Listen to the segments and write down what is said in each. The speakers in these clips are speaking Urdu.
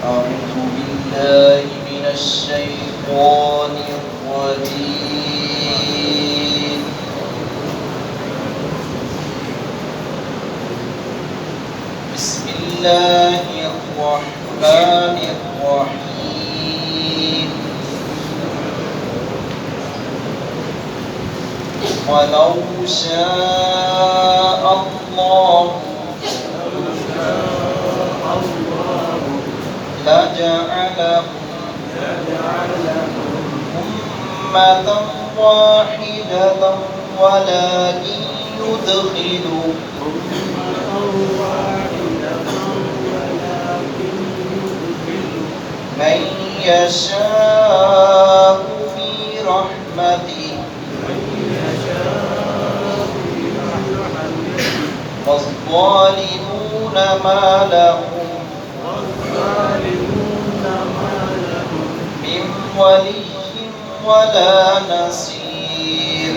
أعوذ بالله من الشيطان الرجيم. بسم الله الرحمن الرحيم. ولو شاء الله لجعلهم أمة واحدة ولكن يدخل من يشاء في رحمته والظالمون ما لهم من ولي ولا نصير.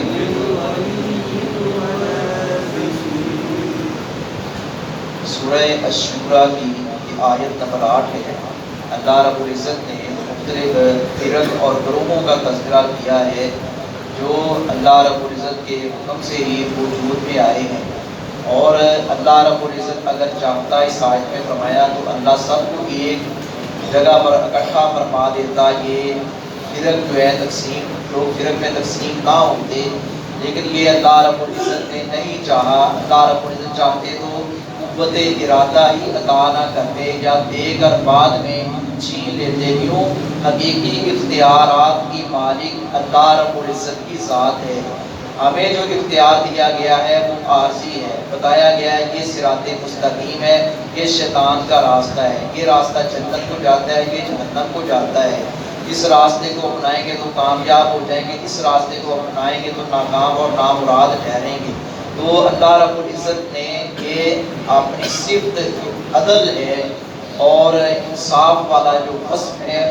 سورہ الشورى کی آیت نمبر 8 ہے. اللہ رب العزت نے مختلف فرق اور گروہوں کا تذکرہ کیا ہے جو اللہ رب العزت کے حکم سے ہی وجود میں آئے ہیں، اور اللہ رب العزت اگر چاہتا اس آیت میں فرمایا تو اللہ سب کو ایک جگہ پر اکٹھا فرما دیتا. یہ فرق جو ہے تقسیم، لوگ فرق میں تقسیم نہ ہوتے، لیکن یہ اللہ رب العزت نے نہیں چاہا. اللہ رب العزت چاہتے تو قوت ارادہ ہی عطا نہ کرتے یا دے کر بعد میں چھین لیتے. کیوں؟ حقیقی اختیارات کی مالک اللہ رب العزت کی ذات ہے. ہمیں جو اختیار دیا گیا ہے وہ عارضی ہے. بتایا گیا ہے یہ صراط مستقیم ہے، یہ شیطان کا راستہ ہے، یہ راستہ جنت کو جاتا ہے، یہ جہنم کو جاتا ہے. اس راستے کو اپنائیں گے تو کامیاب ہو جائیں گے، اس راستے کو اپنائیں گے تو ناکام اور نامراد ٹھہریں گے. تو اللہ رب العزت نے یہ اپنی صفت عدل ہے اور انصاف والا جو وصف ہے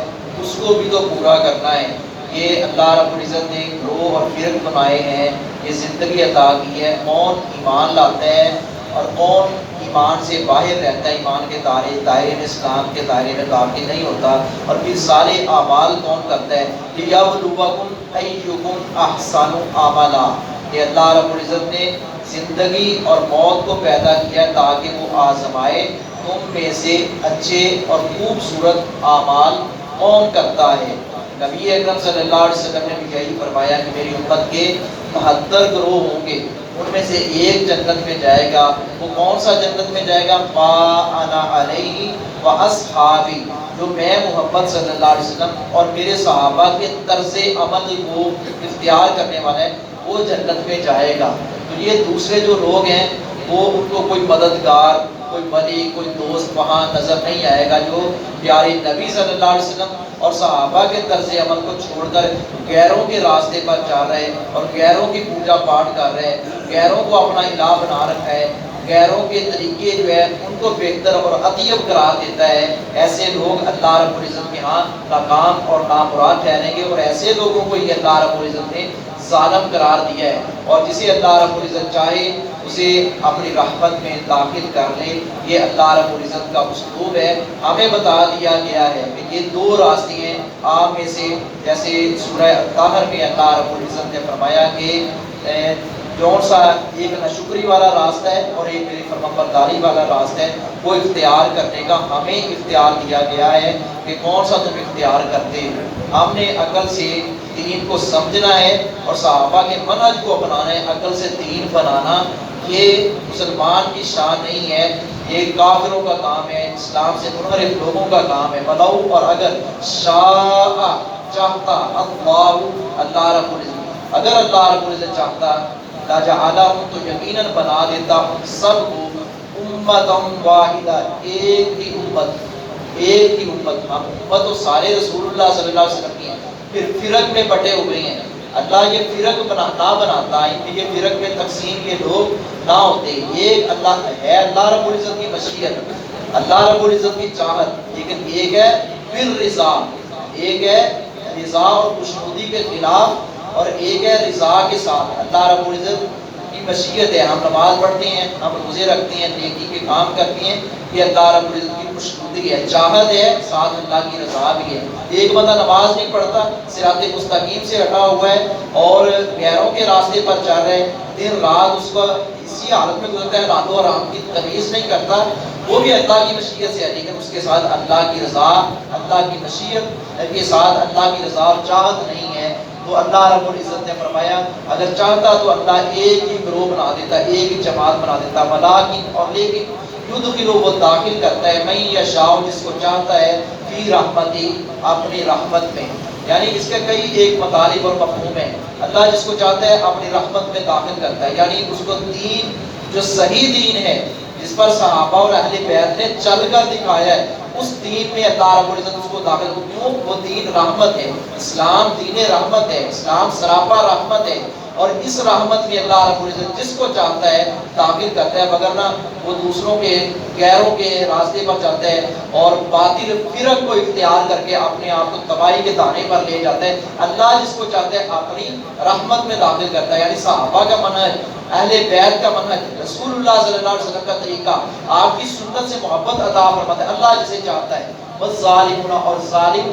اس کو بھی تو پورا کرنا ہے. یہ اللہ رب العزت نے گروہ اور فرق بنائے ہیں، یہ زندگی عطا کی ہے. کون ایمان لاتا ہے اور کون ایمان سے باہر رہتا ہے، ایمان کے دائرے میں، اسلام کے دائرے میں داخل نہیں ہوتا. اور پھر سارے اعمال کون کرتا ہے؟ لِيَبْلُوَكُمْ أَيُّكُمْ أَحْسَنُ عَمَلًا. یہ اللہ رب العزت نے زندگی اور موت کو پیدا کیا تاکہ وہ آزمائے تم میں سے اچھے اور خوبصورت اعمال کون کرتا ہے. نبی اکرم صلی اللہ علیہ وسلم نے بھی یہی فرمایا کہ میری امت کے 73 گروہ ہوں گے، ان میں سے ایک جنت میں جائے گا. وہ کون سا جنت میں جائے گا؟ ما انا علیہ و اصحابی، جو میں محمد صلی اللہ علیہ وسلم اور میرے صحابہ کے طرز عمل کو اختیار کرنے والا ہے، وہ جنت میں جائے گا. تو یہ دوسرے جو لوگ ہیں وہ ان کو کوئی مددگار، کوئی ولی، کوئی دوست وہاں نظر نہیں آئے گا جو پیارے نبی صلی اللہ علیہ وسلم اور صحابہ کے طرز عمل کو چھوڑ کر غیروں کے راستے پر چل رہے اور غیروں کی پوجا پاٹ کر رہے، غیروں کو اپنا الہ بنا رکھا ہے، غیروں کے طریقے جو ہے ان کو بہتر اور اطیب قرار دیتا ہے. ایسے لوگ اللہ رب العزت کے ہاں ناکام اور نامراد ٹھہریں گے، اور ایسے لوگوں کو یہ اللہ رب العزت نے ظالم قرار دیا ہے. اور جسے اللہ رب العزت چاہے اسے اپنی رحمت میں داخل کر لے. یہ اللہ رب العزت کا اسلوب ہے. ہمیں بتا دیا گیا ہے کہ یہ دو راستے ہیں آپ میں سے، جیسے سورہ طاہر میں اللہ رب العزت نے فرمایا کہ جون سا ایک ناشکری والا راستہ ہے اور ایک میری فرمانبرداری والا راستہ ہے، وہ اختیار کرنے کا ہمیں اختیار دیا گیا ہے کہ کون سا تم اختیار کرتے ہو. ہم نے عقل سے دین کو سمجھنا ہے اور صحابہ کے منہج کو اپنانا ہے. عقل سے دین بنانا یہ مسلمان کی شان نہیں ہے، یہ کافروں کا کام ہے، اسلام سے منحرف لوگوں کا کام ہے. بلاؤ، اور اگر شاء چاہتا اللہ رب العزت، اگر اللہ رب العزت چاہتا لجعلہم، تو یقیناً بنا دیتا سب کو امۃ واحدہ، ایک ہی امت. ایک ہی امت. ہم امت تو سارے رسول اللہ صلی اللہ علیہ وسلم کی ہیں، پھر فرق میں بٹے ہوئے ہیں. اللہ یہ فرق نہ بناتا ہے، یہ فرق میں تقسیم کے لوگ نہ ہوتے. ایک اللہ ہے، اللہ رب العزت کی مشیت، اللہ رب العزت کی چاہت. لیکن ایک ہے پھر رضا، ایک ہے رضا اور خوشنودی کے خلاف، اور ایک ہے رضا کے ساتھ. اللہ رب العزت کی مشیت ہے. ہم نماز پڑھتے ہیں، ہم روزے رکھتے ہیں، نیکی کے کام کرتے ہیں، یہ اللہ رب العزت کی خوشنودی زندگی ہے، چاہت ہے، ساتھ اللہ کی رضا بھی ہے۔ ایک بندہ نماز نہیں پڑھتا، صراط مستقیم سے ہٹا ہوا ہے اور غیروں کے راستے پر چل رہے، دن رات اس کو اسی حالت میں گزرتا ہے، راتوں اور رات کی تمیز نہیں کرتا، وہ بھی اللہ کی مشیت سے ہے، لیکن اس کے ساتھ اللہ کی رضا، اللہ کی مشیت کے ساتھ اللہ کی رضا اور چاہت نہیں ہے۔ تو اللہ رب العزت نے فرمایا اگر چاہتا تو اللہ ایک ہی گروہ بنا دیتا، ایک ہی جماعت بنا دیتا، ولیکن اور لیکن یدخلو وہ داخل کرتا ہے من یشاء جس کو چاہتا ہے فی رحمتی اپنی رحمت میں، یعنی اس کے کئی ایک مطالب اور مفہوم ہیں۔ اللہ جس کو چاہتا ہے اپنی رحمت میں داخل کرتا ہے، یعنی اس کو دین جو صحیح دین ہے جس پر صحابہ اور اہل بیت نے چل کر دکھایا ہے، اس دین میں اللہ رب العزت اس کو داخل کو، کیوں؟ وہ دین رحمت ہے، اسلام دین رحمت ہے، اسلام سراپا رحمت ہے، اور اس رحمت میں اللہ رب العزت جس کو چاہتا ہے داخل کرتا ہے، وگرنہ وہ دوسروں کے غیروں کے راستے پر چلتا ہے اور باطل فرق کو اختیار کر کے اپنے آپ کو تباہی کے دانے پر لے جاتا ہے۔ اللہ جس کو چاہتا ہے اپنی رحمت میں داخل کرتا ہے، یعنی صحابہ کا منہج، اہل بیت کا منہج، رسول اللہ صلی اللہ علیہ وسلم کا طریقہ، آپ کی سنت سے محبت عطا فرماتا ہے اللہ جسے چاہتا ہے۔ والظالمون اور ظالم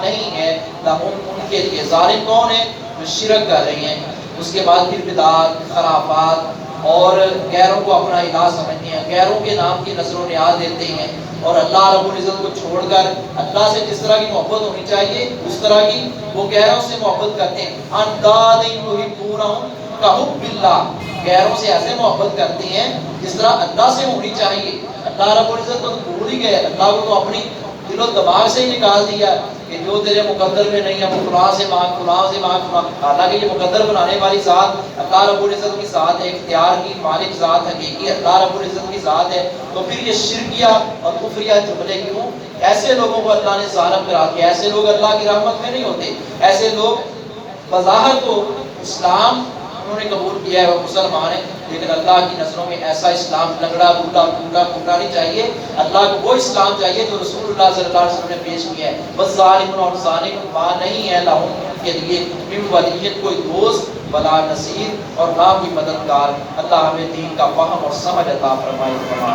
نہیں ہے لہم ان کے لیے، ظالم کون ہے؟ جو شرک کر رہے ہیں، اس کے بعد پھر بدعات، خرافات اور غیروں کو اپنا الہ سمجھتے ہیں، غیروں کے نام کی نظر و نیاز دیتے ہیں، اور اللہ رب العزت کو چھوڑ کر اللہ سے جس طرح کی محبت ہونی چاہیے اس طرح کی وہ غیروں سے محبت کرتے ہیں۔ انداد یحبونہم کحب اللہ، غیروں سے ایسے محبت کرتے ہیں جس طرح اللہ سے ہونی چاہیے۔ اللہ رب العزت تو بھول ہی گئے، اللہ کو تو اپنی دل و دماغ سے ہی نکال دیا کہ جو تیرے مقدر میں نہیں ہے وہ فلاں سے مانگ، فلاں سے مانگ، فلاں، حالانکہ یہ مقدر بنانے والی ذات اللہ رب العزت کی ذات ہے، اختیار کی مالک ذات حقیقی اللہ رب العزت کی ذات ہے، تو پھر یہ شرکیہ اور کفریہ جملے کیوں؟ ایسے لوگوں کو اللہ نے ظالم قرار دیا، ایسے لوگ اللہ کی رحمت میں نہیں ہوتے، ایسے لوگ بظاہر تو اسلام انہوں نے قبول کیا ہے، وہ مسلمان ہیں، لیکن اللہ کی نظروں میں ایسا اسلام لنگڑا بوڑھا ٹوٹا پھوٹا نہیں چاہیے، اللہ کو وہ اسلام چاہیے جو رسول اللہ صلی اللہ علیہ وسلم نے پیش کیا ہے۔ بس ظالم اور ظالم ماں نہیں ہے لہم ان کے لیے من ولیت کوئی دوست ولا نصیر اور نہ کوئی مددگار۔ اللہ ہمیں دین کا فہم اور سمجھ عطا فرمائے۔